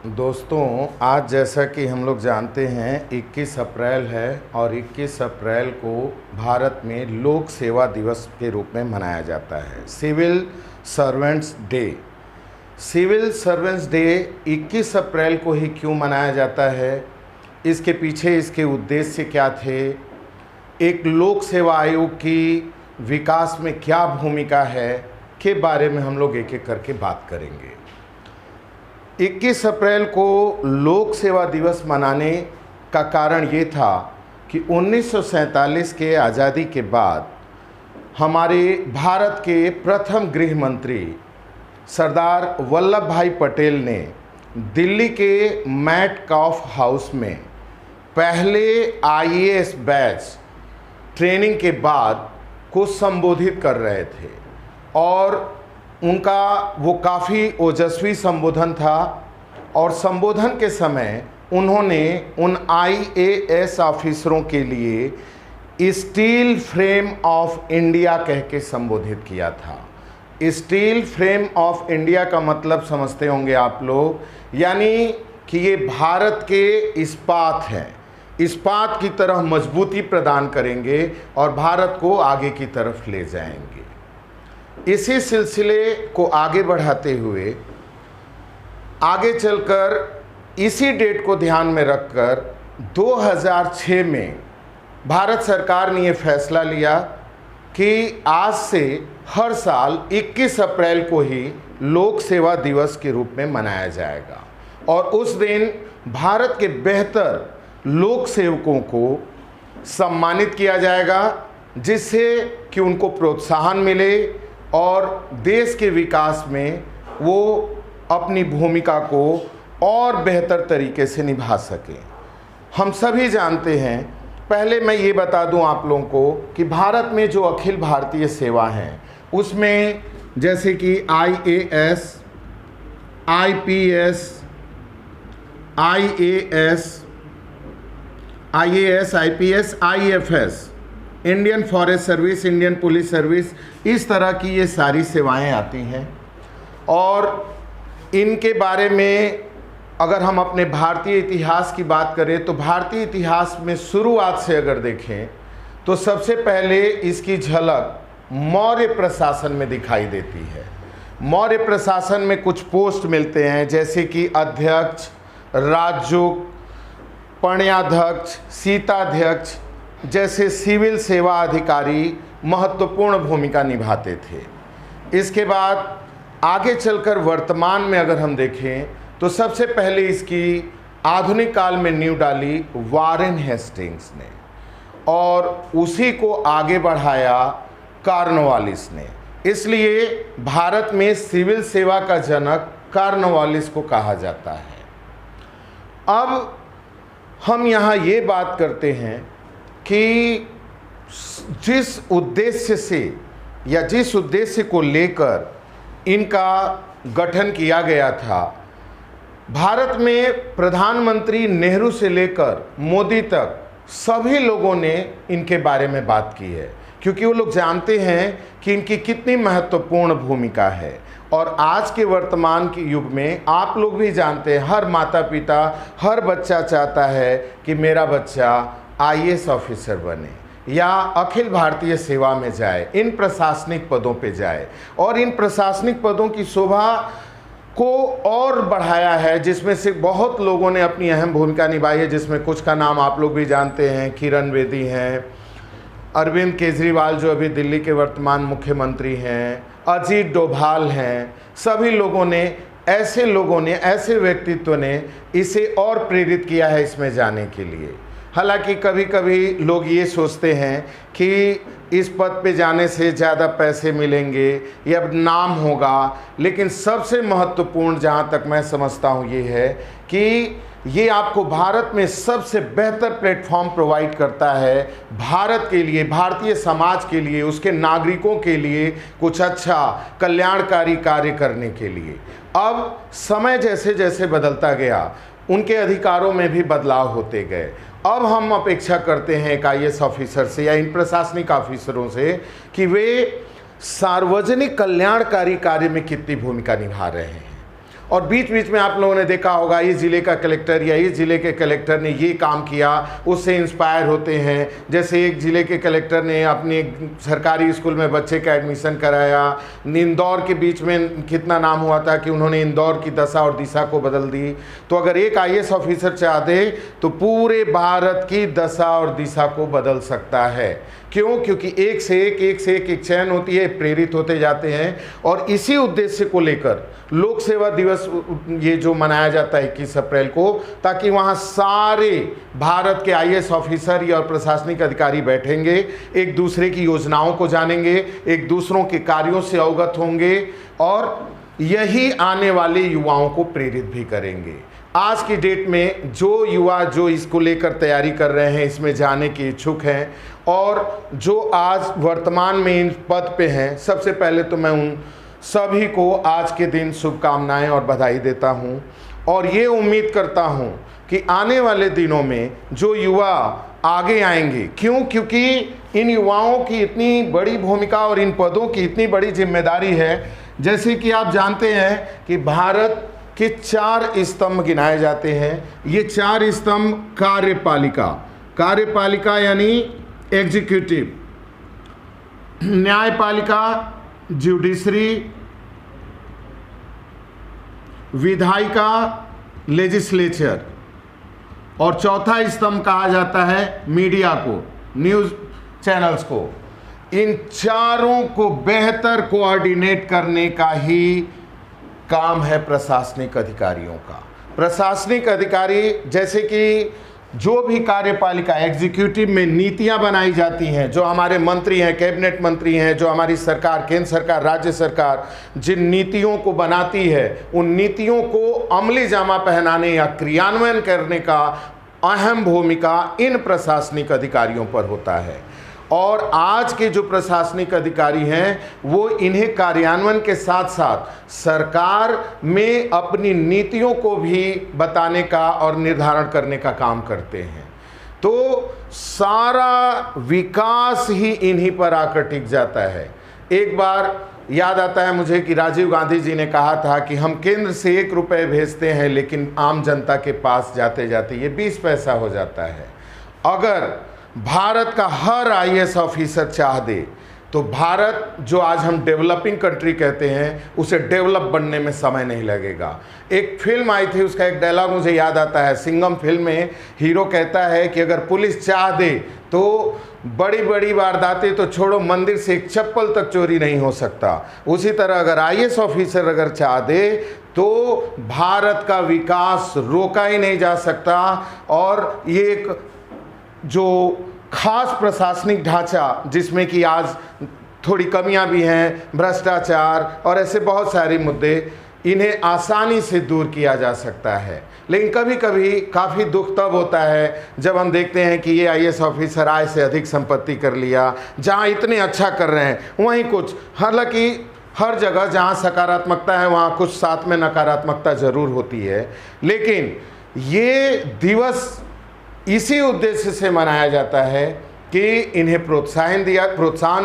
दोस्तों, आज जैसा कि हम लोग जानते हैं 21 अप्रैल है और 21 अप्रैल को भारत में लोक सेवा दिवस के रूप में मनाया जाता है, civil servants day. Civil servants day 21 अप्रैल को ही क्यों मनाया जाता है, इसके पीछे इसके उद्देश्य क्या थे, एक लोक सेवा आयोग की विकास में क्या भूमिका है के बारे में हम लोग एक एक करके बात करेंगे। 21 अप्रैल को लोक सेवा दिवस मनाने का कारण ये था कि 1947 के आज़ादी के बाद हमारे भारत के प्रथम गृह मंत्री सरदार वल्लभ भाई पटेल ने दिल्ली के मैटकॉफ हाउस में पहले आईएएस बैच ट्रेनिंग के बाद को संबोधित कर रहे थे और उनका वो काफ़ी ओजस्वी संबोधन था और संबोधन के समय उन्होंने उन आईएएस ऑफिसरों के लिए स्टील फ्रेम ऑफ इंडिया कह के संबोधित किया था। स्टील फ्रेम ऑफ इंडिया का मतलब समझते होंगे आप लोग, यानी कि ये भारत के इस्पात हैं, इस्पात की तरह मजबूती प्रदान करेंगे और भारत को आगे की तरफ ले जाएंगे। इसी सिलसिले को आगे बढ़ाते हुए आगे चलकर इसी डेट को ध्यान में रखकर 2006 में भारत सरकार ने ये फैसला लिया कि आज से हर साल 21 अप्रैल को ही लोक सेवा दिवस के रूप में मनाया जाएगा और उस दिन भारत के बेहतर लोक सेवकों को सम्मानित किया जाएगा, जिससे कि उनको प्रोत्साहन मिले और देश के विकास में वो अपनी भूमिका को और बेहतर तरीके से निभा सकें। हम सभी जानते हैं, पहले मैं ये बता दूं आप लोगों को कि भारत में जो अखिल भारतीय सेवा हैं उसमें जैसे कि IAS, IPS, IAS, IPS, IFS, Indian forest service, Indian police service, इस तरह की ये सारी सेवाएं आती हैं। और इनके बारे में अगर हम अपने भारतीय इतिहास की बात करें तो भारतीय इतिहास में शुरुआत से अगर देखें तो सबसे पहले इसकी झलक मौर्य प्रशासन में दिखाई देती है। मौर्य प्रशासन में कुछ पोस्ट मिलते हैं जैसे कि अध्यक्ष, राजयुक्त, पण्याध्यक्ष, शीताध्यक्ष जैसे सिविल सेवा अधिकारी महत्वपूर्ण भूमिका निभाते थे। इसके बाद आगे चलकर वर्तमान में अगर हम देखें तो सबसे पहले इसकी आधुनिक काल में नींव डाली वारेन हेस्टिंग्स ने और उसी को आगे बढ़ाया कॉर्नवालिस ने। इसलिए भारत में सिविल सेवा का जनक कॉर्नवालिस को कहा जाता है। अब हम यहाँ ये बात करते हैं कि जिस उद्देश्य से या जिस उद्देश्य को लेकर इनका गठन किया गया था, भारत में प्रधानमंत्री नेहरू से लेकर मोदी तक सभी लोगों ने इनके बारे में बात की है, क्योंकि वो लोग जानते हैं कि इनकी कितनी महत्वपूर्ण भूमिका है। और आज के वर्तमान के युग में आप लोग भी जानते हैं, हर माता पिता, हर बच्चा चाहता है कि मेरा बच्चा आईएएस ऑफिसर बने या अखिल भारतीय सेवा में जाए, इन प्रशासनिक पदों पे जाए। और इन प्रशासनिक पदों की शोभा को और बढ़ाया है, जिसमें से बहुत लोगों ने अपनी अहम भूमिका निभाई है, जिसमें कुछ का नाम आप लोग भी जानते हैं, किरण बेदी हैं, अरविंद केजरीवाल जो अभी दिल्ली के वर्तमान मुख्यमंत्री हैं, अजीत डोभाल हैं। सभी लोगों ने, ऐसे व्यक्तित्व ने इसे और प्रेरित किया है इसमें जाने के लिए। हालांकि कभी कभी लोग ये सोचते हैं कि इस पद पे जाने से ज़्यादा पैसे मिलेंगे या नाम होगा, लेकिन सबसे महत्वपूर्ण जहाँ तक मैं समझता हूँ ये है कि ये आपको भारत में सबसे बेहतर प्लेटफॉर्म प्रोवाइड करता है भारत के लिए, भारतीय समाज के लिए, उसके नागरिकों के लिए कुछ अच्छा कल्याणकारी कार्य करने के लिए। अब समय जैसे जैसे बदलता गया, उनके अधिकारों में भी बदलाव होते गए। अब हम अपेक्षा करते हैं एक आईएएस ऑफिसर से या इन प्रशासनिक ऑफिसरों से कि वे सार्वजनिक कल्याणकारी कार्य में कितनी भूमिका निभा रहे हैं और बीच बीच में आप लोगों ने देखा होगा इस ज़िले का कलेक्टर या इस ज़िले के कलेक्टर ने ये काम किया, उससे इंस्पायर होते हैं। जैसे एक ज़िले के कलेक्टर ने अपने सरकारी स्कूल में बच्चे का एडमिशन कराया। इंदौर के बीच में कितना नाम हुआ था कि उन्होंने इंदौर की दशा और दिशा को बदल दी। तो अगर एक IAS ऑफिसर चाह दे तो पूरे भारत की दशा और दिशा को बदल सकता है। क्यों? क्योंकि एक से एक चयन होती है, प्रेरित होते जाते हैं। और इसी उद्देश्य को लेकर लोक सेवा दिवस ये जो मनाया जाता है 21 अप्रैल को, ताकि वहाँ सारे भारत के IAS ऑफिसर या प्रशासनिक अधिकारी बैठेंगे, एक दूसरे की योजनाओं को जानेंगे, एक दूसरों के कार्यों से अवगत होंगे और यही आने वाले युवाओं को प्रेरित भी करेंगे। आज की डेट में जो युवा जो इसको लेकर तैयारी कर रहे हैं, इसमें जाने के इच्छुक हैं और जो आज वर्तमान में इन पद पे हैं, सबसे पहले तो मैं उन सभी को आज के दिन शुभकामनाएं और बधाई देता हूं और ये उम्मीद करता हूं कि आने वाले दिनों में जो युवा आगे आएंगे, क्योंकि इन युवाओं की इतनी बड़ी भूमिका और इन पदों की इतनी बड़ी जिम्मेदारी है। जैसे कि आप जानते हैं कि भारत के 4 स्तंभ गिनाए जाते हैं। ये 4 स्तंभ कार्यपालिका यानी एग्जीक्यूटिव, न्यायपालिका ज्यूडिशरी, विधायिका लेजिस्लेचर और चौथा स्तंभ कहा जाता है मीडिया को, न्यूज़ चैनल्स को। इन चारों को बेहतर कोऑर्डिनेट करने का ही काम है प्रशासनिक अधिकारियों का। प्रशासनिक अधिकारी जैसे कि जो भी कार्यपालिका एग्जीक्यूटिव में नीतियां बनाई जाती हैं, जो हमारे मंत्री हैं, कैबिनेट मंत्री हैं, जो हमारी सरकार, केंद्र सरकार, राज्य सरकार जिन नीतियों को बनाती है, उन नीतियों को अमली जामा पहनाने या क्रियान्वयन करने का अहम भूमिका इन प्रशासनिक अधिकारियों पर होता है। और आज के जो प्रशासनिक अधिकारी हैं वो इन्हें कार्यान्वयन के साथ साथ सरकार में अपनी नीतियों को भी बताने का और निर्धारण करने का काम करते हैं। तो सारा विकास ही इन्हीं पर आकर टिक जाता है। एक बार याद आता है मुझे कि राजीव गांधी जी ने कहा था कि हम केंद्र से 1 रुपये भेजते हैं लेकिन आम जनता के पास जाते जाते ये 20 पैसा हो जाता है। अगर भारत का हर IAS ऑफिसर चाह दे तो भारत, जो आज हम डेवलपिंग कंट्री कहते हैं, उसे डेवलप बनने में समय नहीं लगेगा। एक फिल्म आई थी, उसका एक डायलॉग मुझे याद आता है। सिंघम फिल्म में हीरो कहता है कि अगर पुलिस चाह दे तो बड़ी बड़ी वारदातें तो छोड़ो, मंदिर से एक चप्पल तक चोरी नहीं हो सकता। उसी तरह अगर IAS ऑफिसर अगर चाह दे तो भारत का विकास रोका ही नहीं जा सकता। और ये एक जो खास प्रशासनिक ढांचा जिसमें कि आज थोड़ी कमियां भी हैं, भ्रष्टाचार और ऐसे बहुत सारे मुद्दे, इन्हें आसानी से दूर किया जा सकता है। लेकिन कभी कभी काफ़ी दुख तब होता है जब हम देखते हैं कि ये IAS ऑफिसर आय से अधिक संपत्ति कर लिया। जहां इतने अच्छा कर रहे हैं वहीं कुछ, हालांकि हर जगह जहां सकारात्मकता है वहां कुछ साथ में नकारात्मकता ज़रूर होती है। लेकिन ये दिवस इसी उद्देश्य से मनाया जाता है कि इन्हें प्रोत्साहन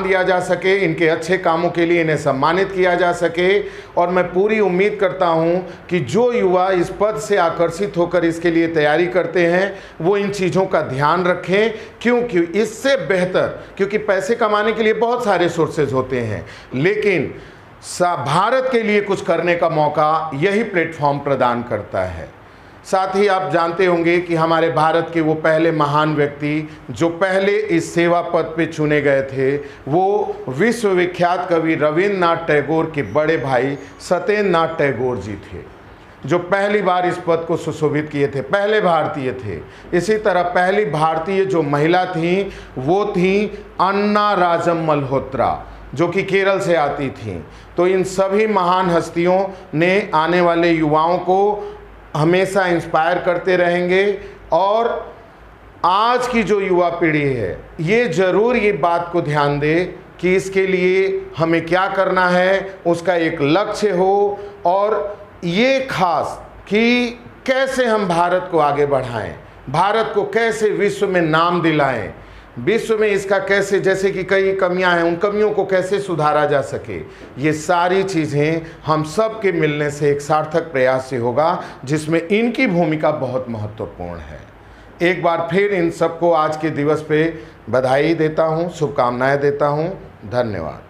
दिया जा सके, इनके अच्छे कामों के लिए इन्हें सम्मानित किया जा सके। और मैं पूरी उम्मीद करता हूं कि जो युवा इस पद से आकर्षित होकर इसके लिए तैयारी करते हैं वो इन चीज़ों का ध्यान रखें, क्योंकि इससे बेहतर, क्योंकि पैसे कमाने के लिए बहुत सारे सोर्सेज होते हैं, लेकिन भारत के लिए कुछ करने का मौका यही प्लेटफॉर्म प्रदान करता है। साथ ही आप जानते होंगे कि हमारे भारत के वो पहले महान व्यक्ति जो पहले इस सेवा पद पे चुने गए थे, वो विश्वविख्यात कवि रविन्द्रनाथ टैगोर के बड़े भाई सत्येंद्र नाथ टैगोर जी थे, जो पहली बार इस पद को सुशोभित किए थे, पहले भारतीय थे। इसी तरह पहली भारतीय जो महिला थी वो थी अन्ना राजम मल्होत्रा, जो कि केरल से आती थी। तो इन सभी महान हस्तियों ने आने वाले युवाओं को हमेशा इंस्पायर करते रहेंगे। और आज की जो युवा पीढ़ी है ये ज़रूर ये बात को ध्यान दे कि इसके लिए हमें क्या करना है, उसका एक लक्ष्य हो, और ये खास कि कैसे हम भारत को आगे बढ़ाएं, भारत को कैसे विश्व में नाम दिलाएं। विश्व में इसका कैसे, जैसे कि कई कमियां हैं, उन कमियों को कैसे सुधारा जा सके, ये सारी चीज़ें हम सब के मिलने से एक सार्थक प्रयास से होगा, जिसमें इनकी भूमिका बहुत महत्वपूर्ण है। एक बार फिर इन सबको आज के दिवस पे बधाई देता हूँ, शुभकामनाएं देता हूँ। धन्यवाद।